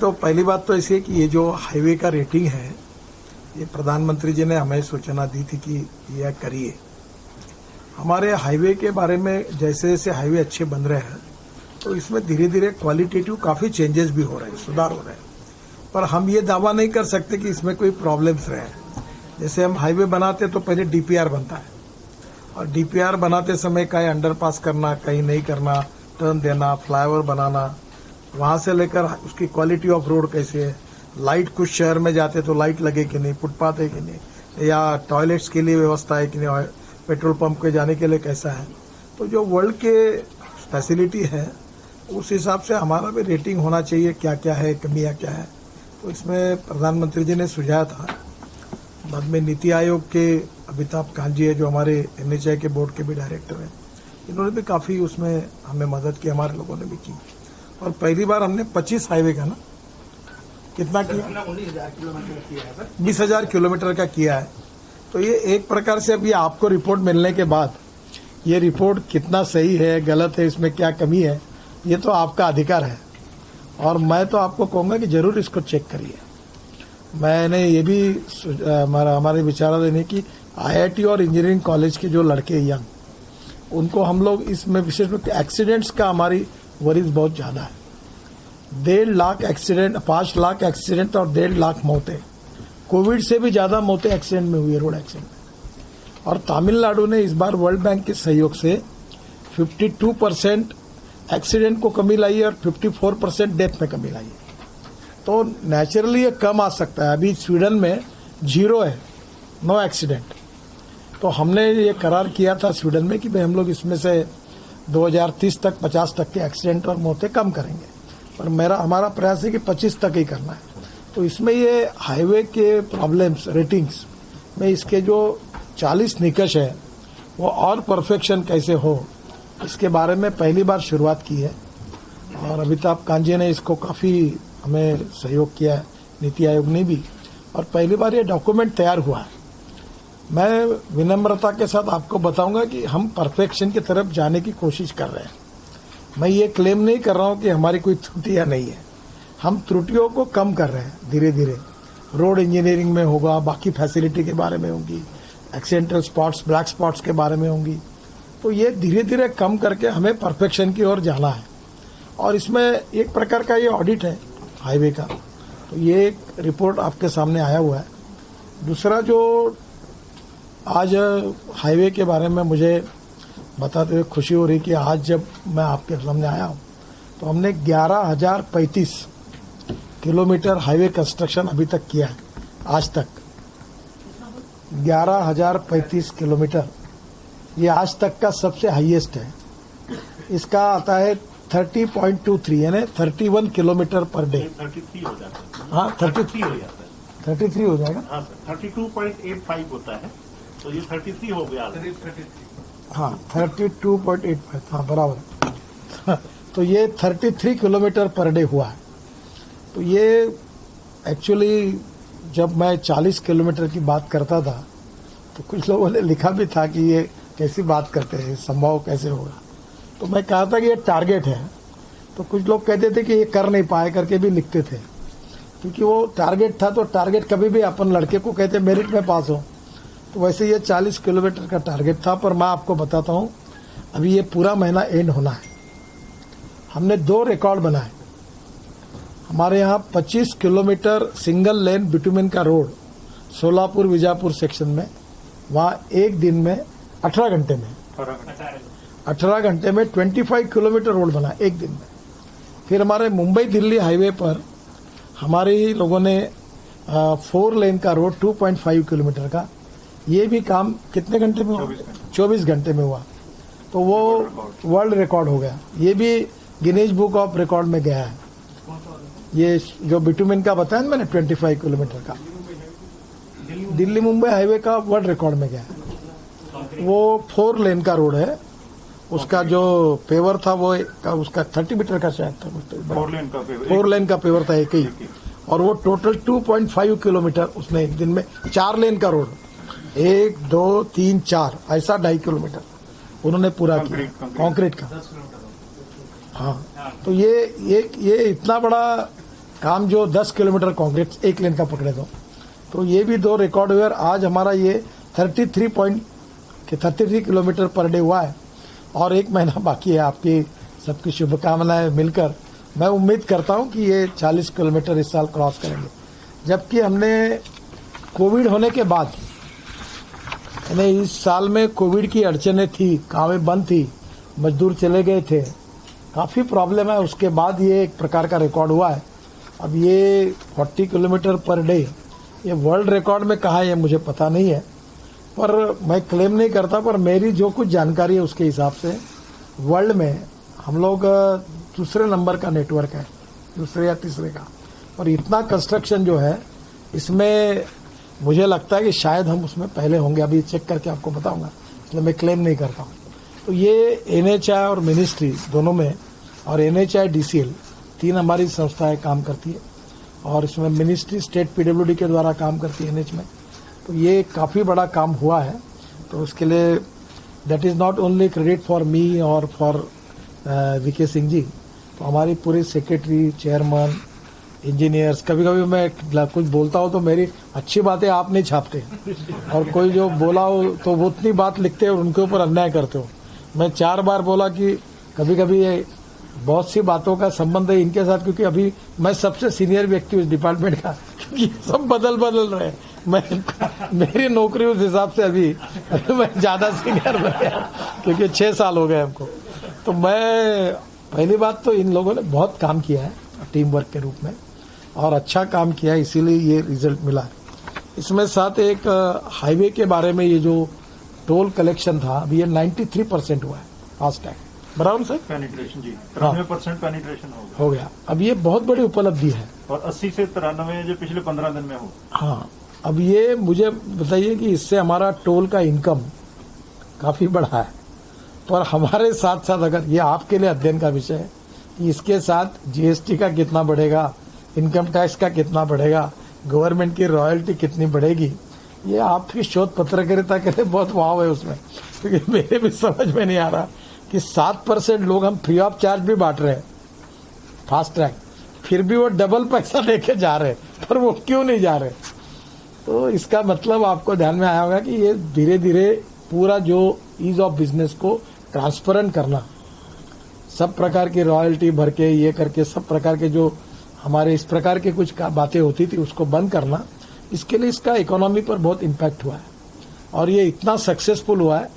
तो पहली बात तो ऐसी है कि ये जो हाईवे का रेटिंग है, ये प्रधानमंत्री जी ने हमें सूचना दी थी कि यह करिए। हमारे हाईवे के बारे में जैसे जैसे हाईवे अच्छे बन रहे हैं तो इसमें धीरे धीरे क्वालिटेटिव काफ़ी चेंजेस भी हो रहे हैं, सुधार हो रहे हैं। पर हम ये दावा नहीं कर सकते कि इसमें कोई प्रॉब्लम्स रहे हैं। जैसे हम हाईवे बनाते तो पहले डीपीआर बनता है, और डीपीआर बनाते समय कहीं अंडरपास करना, कहीं नहीं करना, टर्न देना, फ्लाईओवर बनाना, वहां से लेकर उसकी क्वालिटी ऑफ रोड कैसे है, लाइट कुछ शहर में जाते तो लाइट लगे कि नहीं, फुटपाथ है कि नहीं, या टॉयलेट्स के लिए व्यवस्था है कि नहीं, पेट्रोल पंप के जाने के लिए कैसा है। तो जो वर्ल्ड के फैसिलिटी है उस हिसाब से हमारा भी रेटिंग होना चाहिए, क्या क्या है, कमियां क्या है। तो इसमें प्रधानमंत्री जी ने सुझाया था। बाद में नीति आयोग के अमिताभ कांत जी है, जो हमारे एनएचआई के बोर्ड के भी डायरेक्टर हैं, इन्होंने भी काफ़ी उसमें हमें मदद की, हमारे लोगों ने भी की। और पहली बार हमने 25 हाईवे का ना कितना किया, 19,000 किलोमीटर किया है, 20,000 किलोमीटर का किया है। तो ये एक प्रकार से अभी आपको रिपोर्ट मिलने के बाद ये रिपोर्ट कितना सही है, गलत है, इसमें क्या कमी है, ये तो आपका अधिकार है। और मैं तो आपको कहूँगा कि जरूर इसको चेक करिए। मैंने ये भी हमारे विचाराधीन है कि आईआईटी और इंजीनियरिंग कॉलेज के जो लड़के यंग, उनको हम लोग इसमें विशेष रूप से एक्सीडेंट्स का हमारी वरीज बहुत ज़्यादा है। 1.5 लाख एक्सीडेंट, 5 लाख एक्सीडेंट और 1.5 लाख मौतें, कोविड से भी ज़्यादा मौतें एक्सीडेंट में हुई है, रोड एक्सीडेंट में। और तमिलनाडु ने इस बार वर्ल्ड बैंक के सहयोग से 52% एक्सीडेंट को कमी लाई है और 54% डेथ में कमी लाई है। तो नेचुरली ये कम आ सकता है। अभी स्वीडन में 0 है, नो एक्सीडेंट। तो हमने ये करार किया था स्वीडन में कि भाई हम लोग इसमें से 2030 तक 50 तक के एक्सीडेंट और मौतें कम करेंगे, पर हमारा प्रयास है कि 25 तक ही करना है। तो इसमें ये हाईवे के प्रॉब्लम्स रेटिंग्स में इसके जो 40 निकष है वो और परफेक्शन कैसे हो, इसके बारे में पहली बार शुरुआत की है। और अमिताभ कांत जी ने इसको काफ़ी हमें सहयोग किया है, नीति आयोग ने भी, और पहली बार ये डॉक्यूमेंट तैयार हुआ है। मैं विनम्रता के साथ आपको बताऊंगा कि हम परफेक्शन की तरफ जाने की कोशिश कर रहे हैं। मैं ये क्लेम नहीं कर रहा हूं कि हमारी कोई त्रुटियां नहीं है, हम त्रुटियों को कम कर रहे हैं धीरे धीरे। रोड इंजीनियरिंग में होगा, बाकी फैसिलिटी के बारे में होंगी, एक्सीडेंटल स्पॉट्स, ब्लैक स्पॉट्स के बारे में होंगी। तो ये धीरे धीरे कम करके हमें परफेक्शन की ओर जाना है। और इसमें एक प्रकार का ये ऑडिट है हाईवे का, तो ये एक रिपोर्ट आपके सामने आया हुआ है। दूसरा जो आज हाईवे के बारे में मुझे बताते हुए खुशी हो रही कि आज जब मैं आपके सामने आया हूँ तो हमने 11,035 किलोमीटर हाईवे कंस्ट्रक्शन अभी तक किया है। आज तक 11,035 किलोमीटर, ये आज तक का सबसे हाईएस्ट है। इसका आता है 30.23 यानी 31 किलोमीटर पर डे। 33 हो जाता है। हाँ, 33 हो जाता है। 33 हो जाएगा। हाँ सर, 32.85 होता है, तो ये 33 हो गया। हाँ, 32.85, हाँ बराबर। तो ये 33 किलोमीटर पर डे हुआ है। तो ये एक्चुअली जब मैं 40 किलोमीटर की बात करता था तो कुछ लोगों ने लिखा भी था कि ये कैसी बात करते हैं, संभव कैसे होगा। तो मैं कहा था कि ये टारगेट है। तो कुछ लोग कहते थे कि ये कर नहीं पाए करके भी लिखते थे, क्योंकि वो टारगेट था। तो टारगेट कभी भी अपन लड़के को कहते मेरिट में पास हो, तो वैसे ये 40 किलोमीटर का टारगेट था। पर मैं आपको बताता हूँ, अभी ये पूरा महीना एंड होना है। हमने 2 रिकॉर्ड बनाए। हमारे यहाँ 25 किलोमीटर सिंगल लेन बिटुमेन का रोड सोलापुर विजापुर सेक्शन में, वहाँ एक दिन में 18 घंटे में 25 किलोमीटर रोड बना एक दिन में। फिर हमारे मुंबई दिल्ली हाईवे पर हमारे ही लोगों ने 4 लेन का रोड 2.5 किलोमीटर का, ये भी काम कितने घंटे में हुआ? 24 घंटे में हुआ। तो वो वर्ल्ड रिकॉर्ड हो गया, ये भी गिनीज बुक ऑफ रिकॉर्ड में गया है। ये जो बिटुमेन का बताया ना मैंने 25 किलोमीटर का, दिल्ली मुंबई हाईवे का वर्ल्ड रिकॉर्ड में गया है। वो 4 लेन का रोड है, उसका जो पेवर था वो उसका 30 मीटर का शायद था, 4 लेन का पेवर था एक ही, और वो टोटल 2.5 किलोमीटर उसने एक दिन में 4 लेन का रोड 1, 2, 3, 4 ऐसा 2.5 किलोमीटर उन्होंने पूरा किया कंक्रीट का। हाँ, तो ये इतना बड़ा काम जो 10 किलोमीटर कंक्रीट एक लेन का पकड़े तो ये भी 2 रिकॉर्ड हुए और आज हमारा ये 33 किलोमीटर पर डे हुआ है और 1 महीना बाकी है। आपकी सबकी शुभकामनाएं मिलकर मैं उम्मीद करता हूं कि ये 40 किलोमीटर इस साल क्रॉस करेंगे। जबकि हमने कोविड होने के बाद इस साल में कोविड की अड़चनें थी, कामें बंद थी, मजदूर चले गए थे, काफ़ी प्रॉब्लम है। उसके बाद ये एक प्रकार का रिकॉर्ड हुआ है। अब ये 40 किलोमीटर पर डे ये वर्ल्ड रिकॉर्ड में कहाँ है ये मुझे पता नहीं है, पर मैं क्लेम नहीं करता, पर मेरी जो कुछ जानकारी है उसके हिसाब से वर्ल्ड में हम लोग दूसरे नंबर का नेटवर्क है, दूसरे या तीसरे का। और इतना कंस्ट्रक्शन जो है इसमें मुझे लगता है कि शायद हम उसमें पहले होंगे। अभी चेक करके आपको बताऊंगा, इसलिए मैं क्लेम नहीं करता हूँ। तो ये NHAI और मिनिस्ट्री दोनों में, और NHAI DCL 3 हमारी संस्थाएं काम करती है और इसमें मिनिस्ट्री स्टेट PWD के द्वारा काम करती है NH में। तो ये काफ़ी बड़ा काम हुआ है। तो उसके लिए that is not only credit for me और फॉर VK सिंह जी। तो हमारी पूरी सेक्रेटरी, चेयरमैन, इंजीनियर्स, कभी कभी मैं कुछ बोलता हूँ तो मेरी अच्छी बातें आप नहीं छापते और कोई जो बोला हो तो वो उतनी बात लिखते हो और उनके ऊपर अन्याय करते हो। मैं 4 बार बोला कि कभी कभी ये बहुत सी बातों का संबंध है इनके साथ, क्योंकि अभी मैं सबसे सीनियर व्यक्ति हूँ इस डिपार्टमेंट का, क्योंकि सब बदल रहे हैं। मेरी नौकरी उस हिसाब से अभी मैं ज्यादा सीनियर बन गया, क्योंकि 6 साल हो गए हमको। तो मैं पहली बात तो इन लोगों ने बहुत काम किया है टीम वर्क के रूप में और अच्छा काम किया है, इसीलिए ये रिजल्ट मिला है। इसमें साथ एक हाईवे के बारे में ये जो टोल कलेक्शन था अभी ये 93% हुआ है फास्टैग, बराबर सर? पेनिट्रेशन जी 93% पेनिट्रेशन हो गया। अब ये बहुत बड़ी उपलब्धि है। और 80 से 93 जो पिछले 15 दिन में हो। हाँ, अब ये मुझे बताइए कि इससे हमारा टोल का इनकम काफी बढ़ा है, पर हमारे साथ साथ अगर ये आपके लिए अध्ययन का विषय है कि इसके साथ GST का कितना बढ़ेगा, इनकम टैक्स का कितना बढ़ेगा, गवर्नमेंट की रॉयल्टी कितनी बढ़ेगी, ये आपकी शोध पत्रकारिता के लिए बहुत वाव है उसमें। क्योंकि मेरे भी समझ में नहीं आ रहा कि 7% लोग हम फ्री ऑफ चार्ज भी बांट रहे हैं फास्ट ट्रैक, फिर भी वो डबल पैसा लेके जा रहे हैं, पर वो क्यों नहीं जा रहे? तो इसका मतलब आपको ध्यान में आया होगा कि ये धीरे धीरे पूरा जो ईज ऑफ बिजनेस को ट्रांसपेरेंट करना, सब प्रकार की रॉयल्टी भर के ये करके सब प्रकार के जो हमारे इस प्रकार के कुछ बातें होती थी उसको बंद करना, इसके लिए इसका इकोनॉमी पर बहुत इम्पैक्ट हुआ है। और ये इतना सक्सेसफुल हुआ है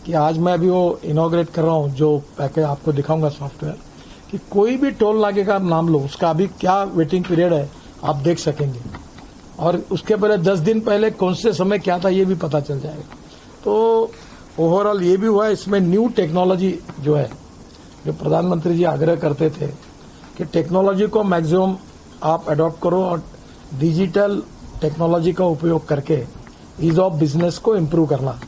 कि आज मैं अभी वो इनॉग्रेट कर रहा हूँ, जो पैकेज आपको दिखाऊंगा सॉफ्टवेयर, कि कोई भी टोल नाके का नाम लो, उसका अभी क्या वेटिंग पीरियड है आप देख सकेंगे, और उसके पहले 10 दिन पहले कौन से समय क्या था ये भी पता चल जाएगा। तो ओवरऑल ये भी हुआ है। इसमें न्यू टेक्नोलॉजी जो है, जो प्रधानमंत्री जी आग्रह करते थे कि टेक्नोलॉजी को मैक्सिमम आप अडॉप्ट करो और डिजिटल टेक्नोलॉजी का उपयोग करके ईज ऑफ बिजनेस को इम्प्रूव करना,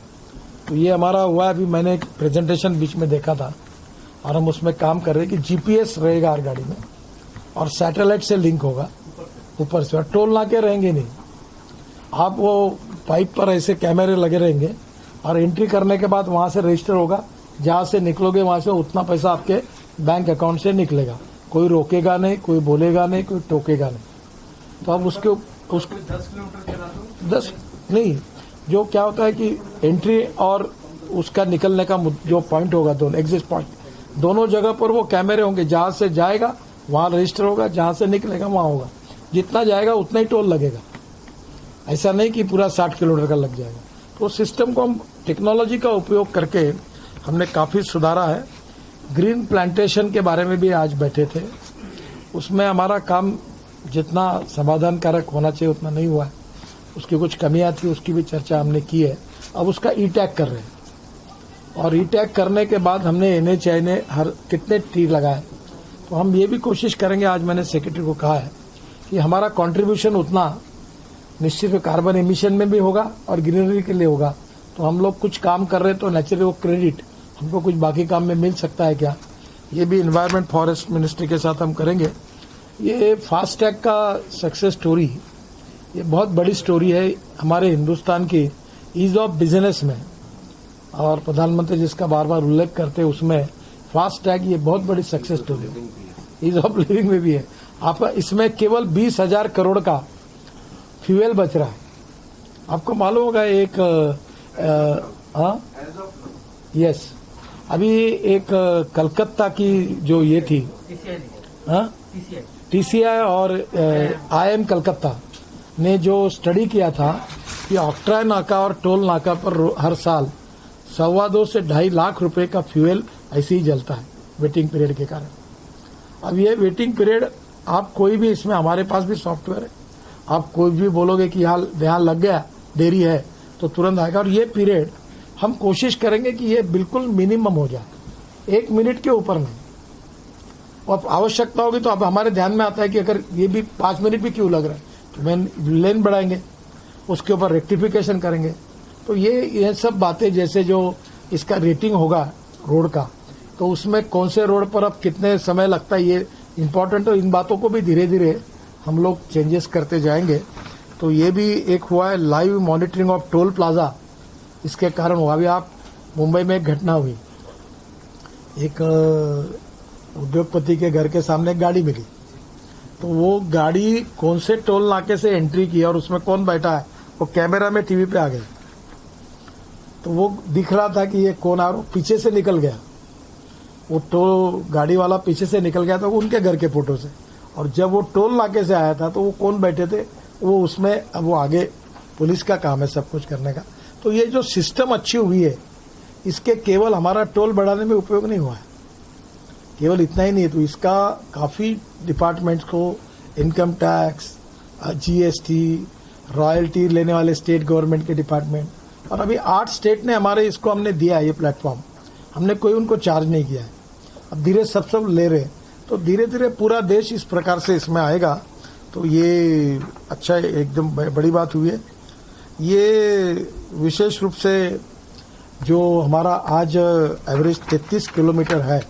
तो ये हमारा हुआ है। अभी मैंने एक प्रेजेंटेशन बीच में देखा था और हम उसमें काम कर रहे हैं कि GPS रहेगा हर गाड़ी में और सैटेलाइट से लिंक होगा ऊपर से, और टोल नाके रहेंगे नहीं। आप वो पाइप पर ऐसे कैमरे लगे रहेंगे और एंट्री करने के बाद वहां से रजिस्टर होगा, जहां से निकलोगे वहां से उतना पैसा आपके बैंक अकाउंट से निकलेगा, कोई रोकेगा नहीं, कोई बोलेगा नहीं, कोई टोकेगा नहीं। तो अब उसके 10 किलोमीटर 10 नहीं, जो क्या होता है कि एंट्री और उसका निकलने का जो पॉइंट होगा, दोनों एग्जिट पॉइंट, दोनों जगह पर वो कैमरे होंगे। जहां से जाएगा वहां रजिस्टर होगा, जहां से निकलेगा वहां होगा। जितना जाएगा उतना ही टोल लगेगा, ऐसा नहीं कि पूरा 60 किलोमीटर का लग जाएगा। तो सिस्टम को हम टेक्नोलॉजी का उपयोग करके हमने काफी सुधारा है। ग्रीन प्लांटेशन के बारे में भी आज बैठे थे, उसमें हमारा काम जितना समाधानकारक होना चाहिए उतना नहीं हुआ है, उसकी कुछ कमियां थी, उसकी भी चर्चा हमने की है। अब उसका ई-टैग कर रहे हैं, और ई-टैग करने के बाद हमने NHAI ने हर कितने ट्री लगाए, तो हम ये भी कोशिश करेंगे। आज मैंने सेक्रेटरी को कहा है कि हमारा कंट्रीब्यूशन उतना निश्चित कार्बन एमिशन में भी होगा और ग्रीनरी के लिए होगा। तो हम लोग कुछ काम कर रहे हैं तो नेचुरली वो क्रेडिट हमको कुछ बाकी काम में मिल सकता है क्या, ये भी इन्वायरमेंट फॉरेस्ट मिनिस्ट्री के साथ हम करेंगे। ये फास्टैग का सक्सेस स्टोरी, ये बहुत बड़ी स्टोरी है हमारे हिंदुस्तान की ईज ऑफ बिजनेस में, और प्रधानमंत्री जिसका बार बार उल्लेख करते हैं उसमें फास्टैग ये बहुत बड़ी सक्सेस स्टोरी है, ईज ऑफ लिविंग में भी है। आप इसमें केवल 20,000 करोड़ का फ्यूल बच रहा है। आपको मालूम होगा एक यस, अभी एक कलकत्ता की जो ये थी TCI और IIM कलकत्ता ने जो स्टडी किया था कि ऑक्ट्राय नाका और टोल नाका पर हर साल 2.25 से 2.5 लाख रुपए का फ्यूल ऐसे ही जलता है वेटिंग पीरियड के कारण। अब ये वेटिंग पीरियड आप कोई भी, इसमें हमारे पास भी सॉफ्टवेयर है, आप कोई भी बोलोगे कि यहाँ लग गया, देरी है, तो तुरंत आएगा। और ये पीरियड हम कोशिश करेंगे कि ये बिल्कुल मिनिमम हो जाए, 1 मिनट के ऊपर नहीं। और आवश्यकता होगी तो अब हमारे ध्यान में आता है कि अगर ये भी 5 मिनट भी क्यों लग रहा है तो मैं लेन बढ़ाएंगे, उसके ऊपर रेक्टिफिकेशन करेंगे। तो ये सब बातें, जैसे जो इसका रेटिंग होगा रोड का, तो उसमें कौन से रोड पर अब कितने समय लगता है ये इम्पोर्टेंट, है। इन बातों को भी धीरे धीरे हम लोग चेंजेस करते जाएंगे। तो ये भी एक हुआ है live monitoring of toll plaza, इसके कारण हुआ। अभी आप मुंबई में एक घटना हुई, एक उद्योगपति के घर के सामने एक गाड़ी मिली, तो वो गाड़ी कौन से टोल नाके से एंट्री की और उसमें कौन बैठा है वो कैमरा में टीवी पे आ गई। तो वो दिख रहा था कि ये कौन आ रहा, पीछे से निकल गया वो टोल गाड़ी वाला, पीछे से निकल गया था उनके घर के फोटो से। और जब वो टोल नाके से आया था तो वो कौन बैठे थे वो उसमें, अब वो आगे पुलिस का काम है सब कुछ करने का। तो ये जो सिस्टम अच्छी हुई है, इसके केवल हमारा टोल बढ़ाने में उपयोग नहीं हुआ है, केवल इतना ही नहीं है, तो इसका काफी डिपार्टमेंट्स को, इनकम टैक्स, GST, रॉयल्टी लेने वाले स्टेट गवर्नमेंट के डिपार्टमेंट, और अभी 8 स्टेट ने हमारे इसको हमने दिया है ये प्लेटफॉर्म, हमने कोई उनको चार्ज नहीं किया है। अब धीरे सब ले रहे, तो धीरे धीरे पूरा देश इस प्रकार से इसमें आएगा। तो ये अच्छा एकदम बड़ी बात हुई है। ये विशेष रूप से जो हमारा आज एवरेज 33 किलोमीटर है,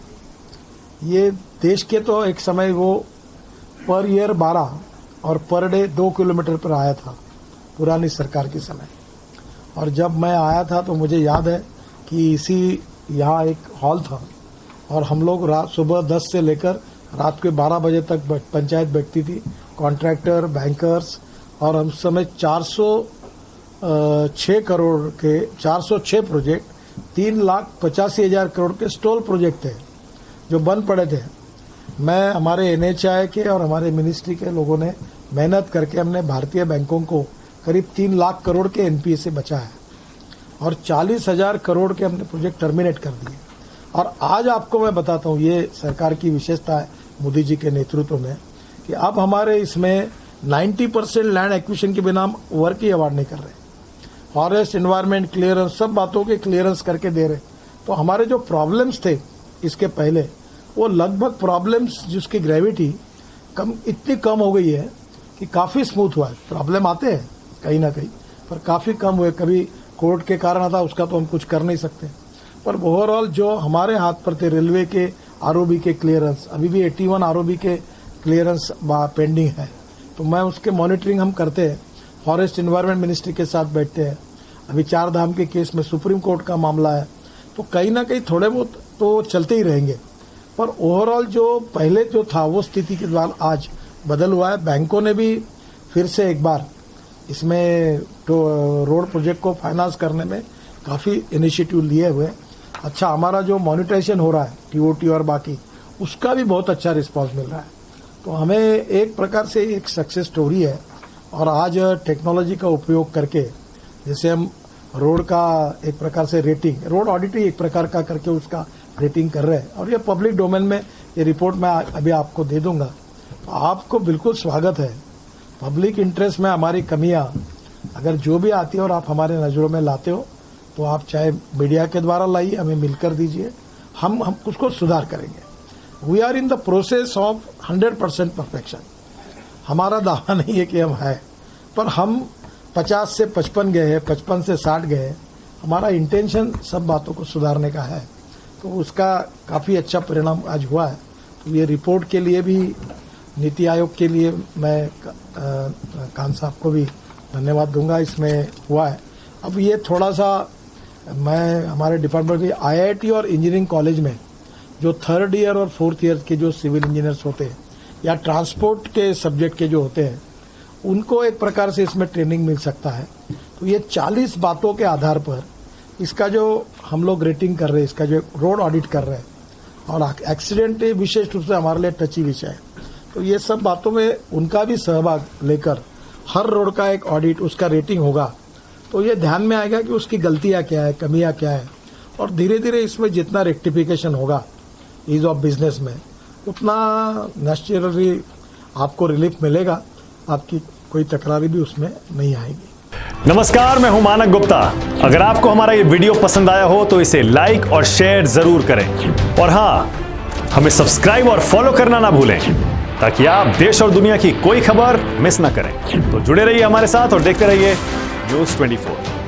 ये देश के तो एक समय वो पर ईयर 12 और पर डे 2 किलोमीटर पर आया था पुरानी सरकार के समय। और जब मैं आया था तो मुझे याद है कि इसी यहाँ एक हॉल था और हम लोग सुबह 10 से लेकर रात के 12 बजे तक पंचायत बैठती थी, कॉन्ट्रैक्टर, बैंकर्स, और हम समय 406 करोड़ के 406 प्रोजेक्ट, 3,85,000 करोड़ के स्टॉल प्रोजेक्ट थे जो बंद पड़े थे। मैं, हमारे NHAI के और हमारे मिनिस्ट्री के लोगों ने मेहनत करके हमने भारतीय बैंकों को करीब 3 लाख करोड़ के NPA से बचा है और 40,000 करोड़ के हमने प्रोजेक्ट टर्मिनेट कर दिए। और आज आपको मैं बताता हूँ, ये सरकार की विशेषता है मोदी जी के नेतृत्व में, कि अब हमारे इसमें 90% लैंड एक्विजिशन के बिना हम वर्क ही अवार्ड नहीं कर रहे, फॉरेस्ट, एनवायरमेंट क्लियरेंस, सब बातों के क्लियरेंस करके दे रहे। तो हमारे जो प्रॉब्लम्स थे इसके पहले, वो लगभग प्रॉब्लम्स जिसकी ग्रेविटी इतनी कम हो गई है कि काफी स्मूथ हुआ है। प्रॉब्लम आते हैं कहीं ना कहीं, पर काफी कम हुए। कभी कोर्ट के कारण आता, उसका तो हम कुछ कर नहीं सकते, पर ओवरऑल जो हमारे हाथ पर थे, रेलवे के ROB के क्लियरेंस, अभी भी 81 ROB के क्लियरेंस पेंडिंग है, तो मैं उसके मॉनिटरिंग हम करते हैं, फॉरेस्ट एनवायरमेंट मिनिस्ट्री के साथ बैठते हैं। अभी 4 धाम के केस में सुप्रीम कोर्ट का मामला है, तो कहीं ना कहीं थोड़े बहुत तो चलते ही रहेंगे। पर ओवरऑल जो पहले जो था वो स्थिति के बाद आज बदल हुआ है। बैंकों ने भी फिर से एक बार इसमें तो रोड प्रोजेक्ट को फाइनेंस करने में काफी इनिशिएटिव लिए हुए। अच्छा, हमारा जो मॉनिटाइजेशन हो रहा है TOT और बाकी, उसका भी बहुत अच्छा रिस्पांस मिल रहा है। तो हमें एक प्रकार से एक सक्सेस स्टोरी है। और आज टेक्नोलॉजी का उपयोग करके, जैसे हम रोड का एक प्रकार से रेटिंग, रोड ऑडिटिंग एक प्रकार का करके उसका रेटिंग कर रहे हैं, और ये पब्लिक डोमेन में ये रिपोर्ट मैं अभी आपको दे दूंगा। तो आपको बिल्कुल स्वागत है। पब्लिक इंटरेस्ट में हमारी कमियां अगर जो भी आती है और आप हमारे नजरों में लाते हो, तो आप चाहे मीडिया के द्वारा लाइए, हमें मिलकर दीजिए, हम उसको सुधार करेंगे। We are in the process of 100% perfection. हमारा दावा नहीं है कि हम है, पर हम 50 से 55 गए हैं, 55 से 60 गए। हमारा इंटेंशन सब बातों को सुधारने का है, तो उसका काफी अच्छा परिणाम आज हुआ है। तो ये रिपोर्ट के लिए भी, नीति आयोग के लिए मैं कान साहब को भी धन्यवाद दूंगा, इसमें हुआ है। अब ये थोड़ा सा मैं हमारे डिपार्टमेंट की IIT और इंजीनियरिंग कॉलेज में जो 3rd ईयर और 4th ईयर के जो सिविल इंजीनियर्स होते हैं, या ट्रांसपोर्ट के सब्जेक्ट के जो होते हैं उनको एक प्रकार से इसमें ट्रेनिंग मिल सकता है। तो ये 40 बातों के आधार पर इसका जो हम लोग रेटिंग कर रहे हैं, इसका जो रोड ऑडिट कर रहे हैं, और एक्सीडेंट विशेष रूप से हमारे लिए टची विषय है, तो ये सब बातों में उनका भी सहभाग लेकर हर रोड का एक ऑडिट, उसका रेटिंग होगा। तो ये ध्यान में आएगा कि उसकी गलतियां क्या है, कमियां क्या है, और धीरे धीरे इसमें जितना रेक्टिफिकेशन होगा ईज ऑफ बिजनेस में, उतना नेचुरली आपको रिलीफ मिलेगा, आपकी कोई तकरारी भी उसमें नहीं आएगी। नमस्कार, मैं हूं मानक गुप्ता। अगर आपको हमारा ये वीडियो पसंद आया हो तो इसे लाइक और शेयर जरूर करें, और हाँ, हमें सब्सक्राइब और फॉलो करना ना भूलें ताकि आप देश और दुनिया की कोई खबर मिस ना करें। तो जुड़े रहिए हमारे साथ और देखते रहिए News 24।